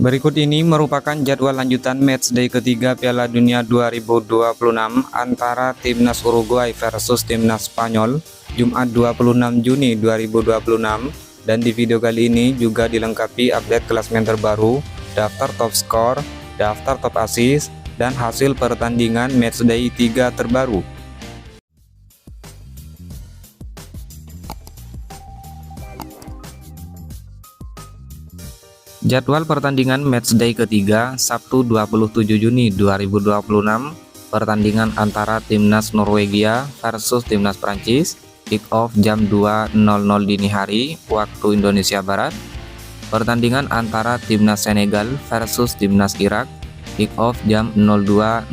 Berikut ini merupakan jadwal lanjutan matchday ketiga Piala Dunia 2026 antara Timnas Uruguay versus Timnas Spanyol, Jumat 26 Juni 2026. Dan di video kali ini juga dilengkapi update klasemen terbaru, daftar top skor, daftar top assist, dan hasil pertandingan matchday 3 terbaru. Jadwal pertandingan matchday ketiga Sabtu 27 Juni 2026, pertandingan antara Timnas Norwegia versus Timnas Prancis, kick off jam 2.00 dini hari waktu Indonesia Barat. Pertandingan antara Timnas Senegal versus Timnas Irak, kick off jam 02.00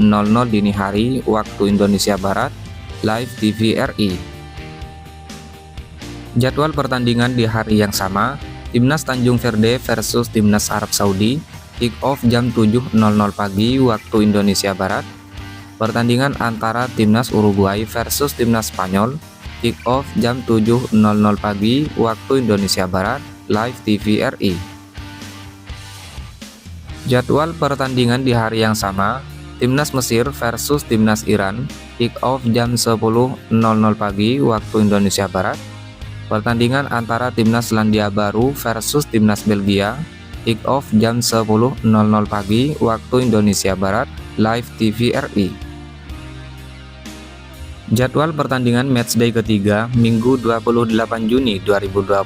dini hari waktu Indonesia Barat, live TVRI. Jadwal pertandingan di hari yang sama, Timnas Tanjung Verde versus Timnas Arab Saudi, kick off jam 7.00 pagi waktu Indonesia Barat. Pertandingan antara Timnas Uruguay versus Timnas Spanyol, kick off jam 7.00 pagi waktu Indonesia Barat, live TVRI. Jadwal pertandingan di hari yang sama, Timnas Mesir versus Timnas Iran, kick off jam 10.00 pagi waktu Indonesia Barat. Pertandingan antara Timnas Selandia Baru versus Timnas Belgia, kick off jam 10.00 pagi waktu Indonesia Barat, live TVRI. Jadwal pertandingan matchday ketiga Minggu 28 Juni 2026,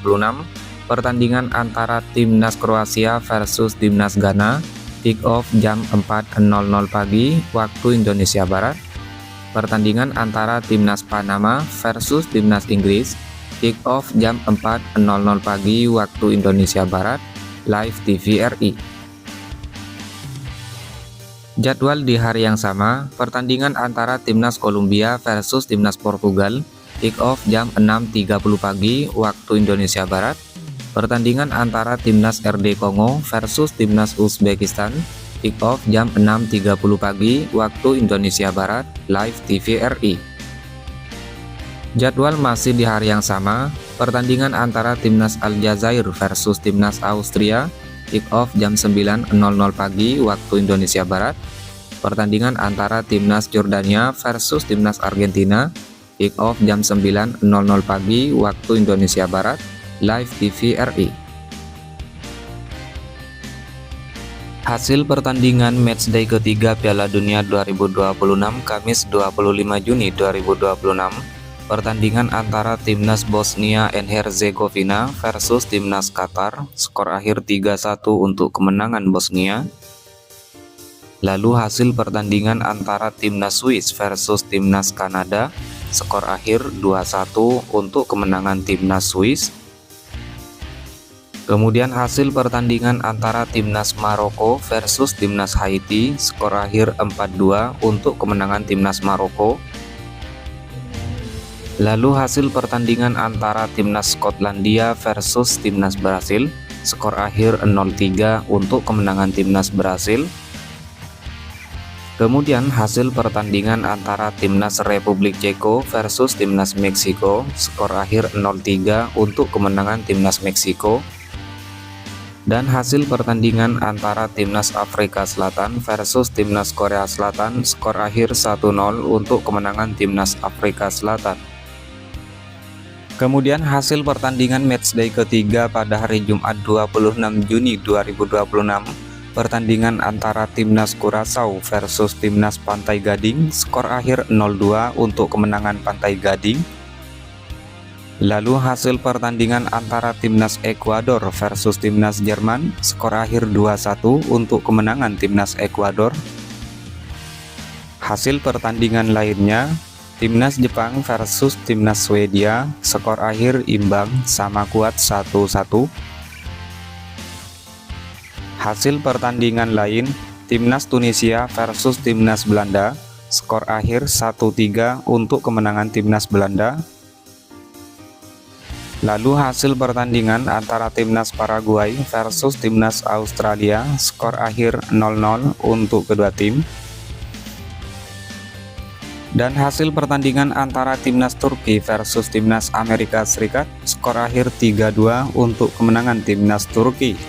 pertandingan antara Timnas Kroasia versus Timnas Ghana, kick off jam 4.00 pagi waktu Indonesia Barat. Pertandingan antara Timnas Panama versus Timnas Inggris, kick off jam 4.00 pagi waktu Indonesia Barat, live TVRI. Jadwal di hari yang sama, pertandingan antara Timnas Kolombia versus Timnas Portugal, kick off jam 6.30 pagi waktu Indonesia Barat. Pertandingan antara Timnas RD Kongo versus Timnas Uzbekistan, kick off jam 6.30 pagi waktu Indonesia Barat, live TVRI. Jadwal masih di hari yang sama, pertandingan antara Timnas Aljazair versus Timnas Austria, kick off jam 9.00 pagi waktu Indonesia Barat. Pertandingan antara Timnas Jordania versus Timnas Argentina, kick off jam 9.00 pagi waktu Indonesia Barat, live TVRI. Hasil pertandingan matchday ketiga Piala Dunia 2026 Kamis 25 Juni 2026. Pertandingan antara Timnas Bosnia and Herzegovina versus Timnas Qatar, skor akhir 3-1 untuk kemenangan Bosnia. Lalu hasil pertandingan antara Timnas Swiss versus Timnas Kanada, skor akhir 2-1 untuk kemenangan Timnas Swiss. Kemudian hasil pertandingan antara Timnas Maroko versus Timnas Haiti, skor akhir 4-2 untuk kemenangan Timnas Maroko. Lalu hasil pertandingan antara Timnas Skotlandia versus Timnas Brasil, skor akhir 0-3 untuk kemenangan Timnas Brasil. Kemudian hasil pertandingan antara Timnas Republik Ceko versus Timnas Meksiko, skor akhir 0-3 untuk kemenangan Timnas Meksiko. Dan hasil pertandingan antara Timnas Afrika Selatan versus Timnas Korea Selatan, skor akhir 1-0 untuk kemenangan Timnas Afrika Selatan. Kemudian hasil pertandingan matchday ketiga pada hari Jumat 26 Juni 2026, pertandingan antara Timnas Curaçao versus Timnas Pantai Gading, skor akhir 0-2 untuk kemenangan Pantai Gading. Lalu hasil pertandingan antara Timnas Ekuador versus Timnas Jerman, skor akhir 2-1 untuk kemenangan Timnas Ekuador. Hasil pertandingan lainnya, Timnas Jepang versus Timnas Swedia, skor akhir imbang sama kuat 1-1. Hasil pertandingan lain, Timnas Tunisia versus Timnas Belanda, skor akhir 1-3 untuk kemenangan Timnas Belanda. Lalu hasil pertandingan antara Timnas Paraguay versus Timnas Australia, skor akhir 0-0 untuk kedua tim. Dan hasil pertandingan antara Timnas Turki versus Timnas Amerika Serikat, skor akhir 3-2 untuk kemenangan Timnas Turki.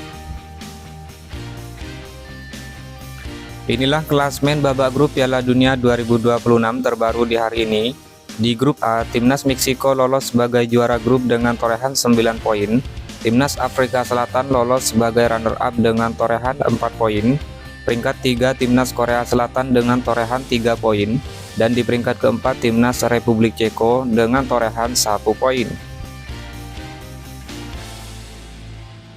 Inilah klasmen babak grup Piala Dunia 2026 terbaru di hari ini. Di grup A, Timnas Meksiko lolos sebagai juara grup dengan torehan 9 poin. Timnas Afrika Selatan lolos sebagai runner-up dengan torehan 4 poin. Peringkat 3 Timnas Korea Selatan dengan torehan 3 poin. Dan di peringkat keempat Timnas Republik Ceko dengan torehan 1 poin.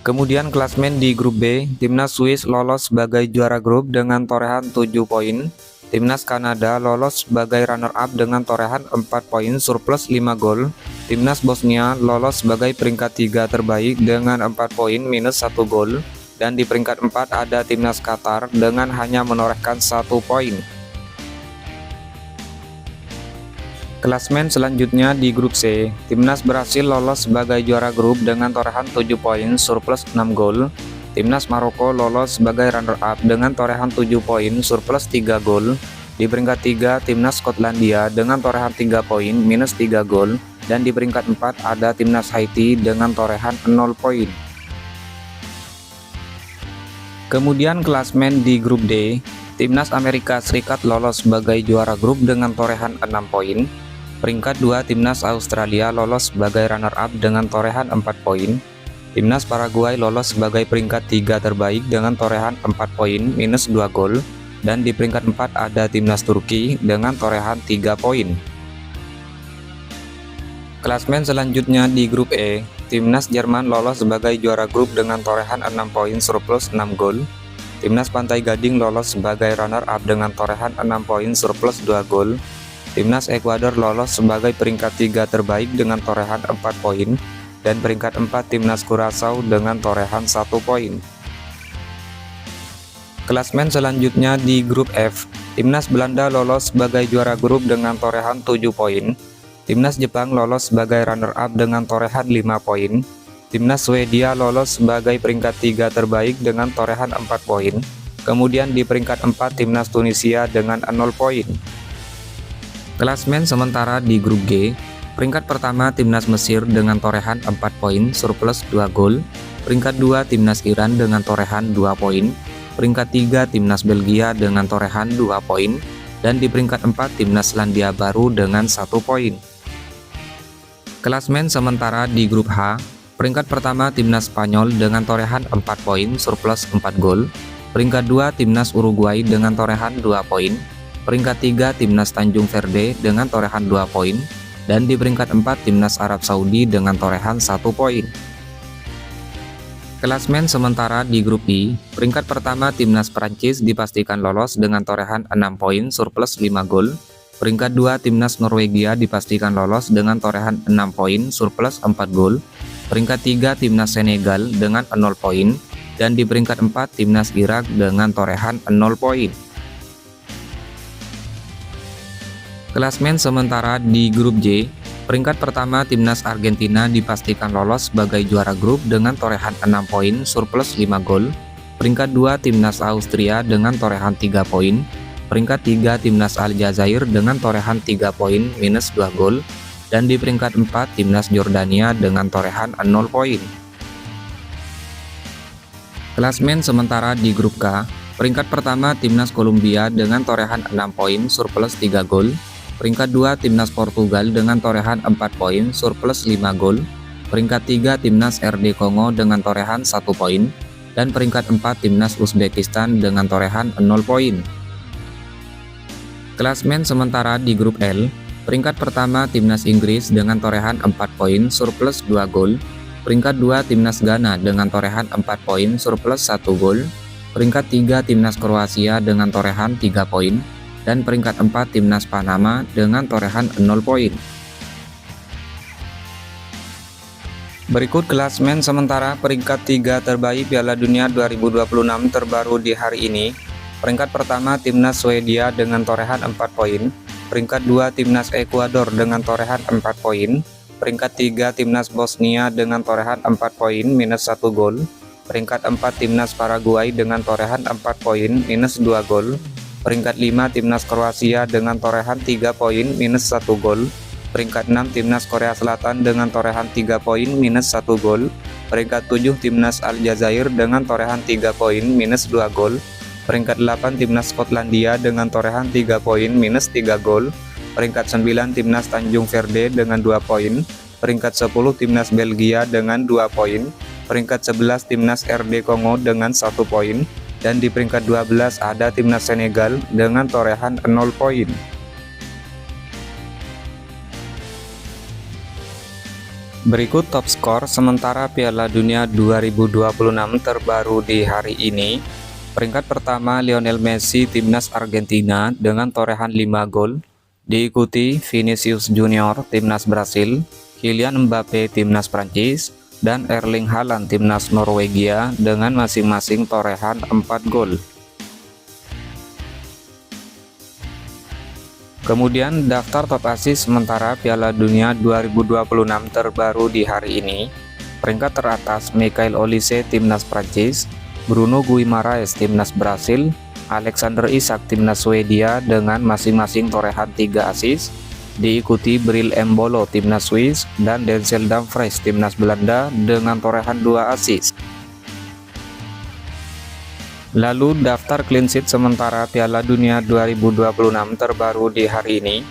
Kemudian klasmen di grup B, Timnas Swiss lolos sebagai juara grup dengan torehan 7 poin. Timnas Kanada lolos sebagai runner-up dengan torehan 4 poin surplus 5 gol. Timnas Bosnia lolos sebagai peringkat 3 terbaik dengan 4 poin minus 1 gol. Dan di peringkat 4 ada Timnas Qatar dengan hanya menorehkan 1 poin. Klasmen selanjutnya di grup C, Timnas Brasil lolos sebagai juara grup dengan torehan 7 poin surplus 6 gol. Timnas Maroko lolos sebagai runner-up dengan torehan 7 poin surplus 3 gol. Di peringkat 3 Timnas Skotlandia dengan torehan 3 poin minus 3 gol. Dan di peringkat 4 ada Timnas Haiti dengan torehan 0 poin. Kemudian klasmen di grup D, Timnas Amerika Serikat lolos sebagai juara grup dengan torehan 6 poin. Peringkat 2 Timnas Australia lolos sebagai runner-up dengan torehan 4 poin. Timnas Paraguay lolos sebagai peringkat 3 terbaik dengan torehan 4 poin minus 2 gol. Dan di peringkat 4 ada Timnas Turki dengan torehan 3 poin. Klasmen selanjutnya di grup E, Timnas Jerman lolos sebagai juara grup dengan torehan 6 poin surplus 6 gol. Timnas Pantai Gading lolos sebagai runner-up dengan torehan 6 poin surplus 2 gol. Timnas Ekuador lolos sebagai peringkat 3 terbaik dengan torehan 4 poin. Dan peringkat 4 Timnas Curaçao dengan torehan 1 poin. Klasmen selanjutnya di grup F, Timnas Belanda lolos sebagai juara grup dengan torehan 7 poin. Timnas Jepang lolos sebagai runner-up dengan torehan 5 poin. Timnas Swedia lolos sebagai peringkat 3 terbaik dengan torehan 4 poin. Kemudian di peringkat 4 Timnas Tunisia dengan 0 poin. Klasmen sementara di grup G, peringkat pertama Timnas Mesir dengan torehan 4 poin surplus 2 gol. Peringkat 2 Timnas Iran dengan torehan 2 poin. Peringkat 3 Timnas Belgia dengan torehan 2 poin. Dan di peringkat 4 Timnas Selandia Baru dengan 1 poin. Klasmen sementara di grup H, peringkat pertama Timnas Spanyol dengan torehan 4 poin surplus 4 gol. Peringkat 2 Timnas Uruguay dengan torehan 2 poin. Peringkat 3 Timnas Tanjung Verde dengan torehan 2 poin. Dan di peringkat 4 Timnas Arab Saudi dengan torehan 1 poin. Klasmen sementara di grup I, peringkat pertama Timnas Prancis dipastikan lolos dengan torehan 6 poin surplus 5 gol. Peringkat 2 Timnas Norwegia dipastikan lolos dengan torehan 6 poin surplus 4 gol. Peringkat 3 Timnas Senegal dengan 0 poin. Dan di peringkat 4 Timnas Irak dengan torehan 0 poin. Klasmen sementara di grup J, peringkat pertama Timnas Argentina dipastikan lolos sebagai juara grup dengan torehan 6 poin surplus 5 gol. Peringkat 2 Timnas Austria dengan torehan 3 poin. Peringkat 3 Timnas Aljazair dengan torehan 3 poin minus 2 gol. Dan di peringkat 4 Timnas Jordania dengan torehan 0 poin. Klasmen sementara di grup K, peringkat pertama Timnas Kolombia dengan torehan 6 poin surplus 3 gol. Peringkat 2 Timnas Portugal dengan torehan 4 poin surplus 5 gol. Peringkat 3 Timnas RD Kongo dengan torehan 1 poin. Dan peringkat 4 Timnas Uzbekistan dengan torehan 0 poin. Klasmen sementara di grup L, peringkat pertama Timnas Inggris dengan torehan 4 poin surplus 2 gol. Peringkat 2 Timnas Ghana dengan torehan 4 poin surplus 1 gol. Peringkat 3 Timnas Kroasia dengan torehan 3 poin. Dan peringkat 4 Timnas Panama dengan torehan 0 poin. Berikut klasmen sementara peringkat 3 terbaik Piala Dunia 2026 terbaru di hari ini. Peringkat pertama Timnas Swedia dengan torehan 4 poin. Peringkat 2 Timnas Ekuador dengan torehan 4 poin. Peringkat 3 Timnas Bosnia dengan torehan 4 poin minus 1 gol. Peringkat 4 Timnas Paraguay dengan torehan 4 poin minus 2 gol. Peringkat 5 Timnas Kroasia dengan torehan 3 poin minus 1 gol. Peringkat 6 Timnas Korea Selatan dengan torehan 3 poin minus 1 gol. Peringkat 7 Timnas Aljazair dengan torehan 3 poin minus 2 gol. Peringkat 8 Timnas Skotlandia dengan torehan 3 poin minus 3 gol. Peringkat 9 Timnas Tanjung Verde dengan 2 poin. Peringkat 10 Timnas Belgia dengan 2 poin. Peringkat 11 Timnas RD Kongo dengan 1 poin. Dan di peringkat 12 ada Timnas Senegal dengan torehan 0 poin. Berikut top skor sementara Piala Dunia 2026 terbaru di hari ini. Peringkat pertama Lionel Messi Timnas Argentina dengan torehan 5 gol. Diikuti Vinicius Junior Timnas Brasil, Kylian Mbappe Timnas Prancis, dan Erling Haaland Timnas Norwegia dengan masing-masing torehan 4 gol. Kemudian daftar top assist sementara Piala Dunia 2026 terbaru di hari ini. Peringkat teratas Michael Olise Timnas Prancis, Bruno Guimaraes Timnas Brasil, Alexander Isak Timnas Swedia dengan masing-masing torehan 3 assist. Diikuti Bril Embolo Timnas Swiss dan Denzel Dumfries Timnas Belanda dengan torehan 2 assist. Lalu daftar clean sheet sementara Piala Dunia 2026 terbaru di hari ini.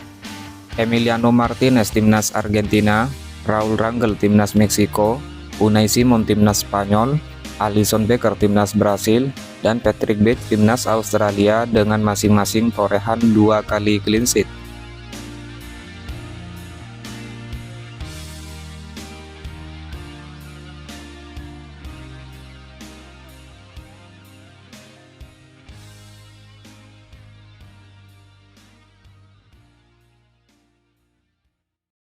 Emiliano Martinez Timnas Argentina, Raul Rangel Timnas Meksiko, Unai Simon Timnas Spanyol, Alisson Becker Timnas Brasil, dan Patrick Bate Timnas Australia dengan masing-masing torehan 2 kali clean sheet.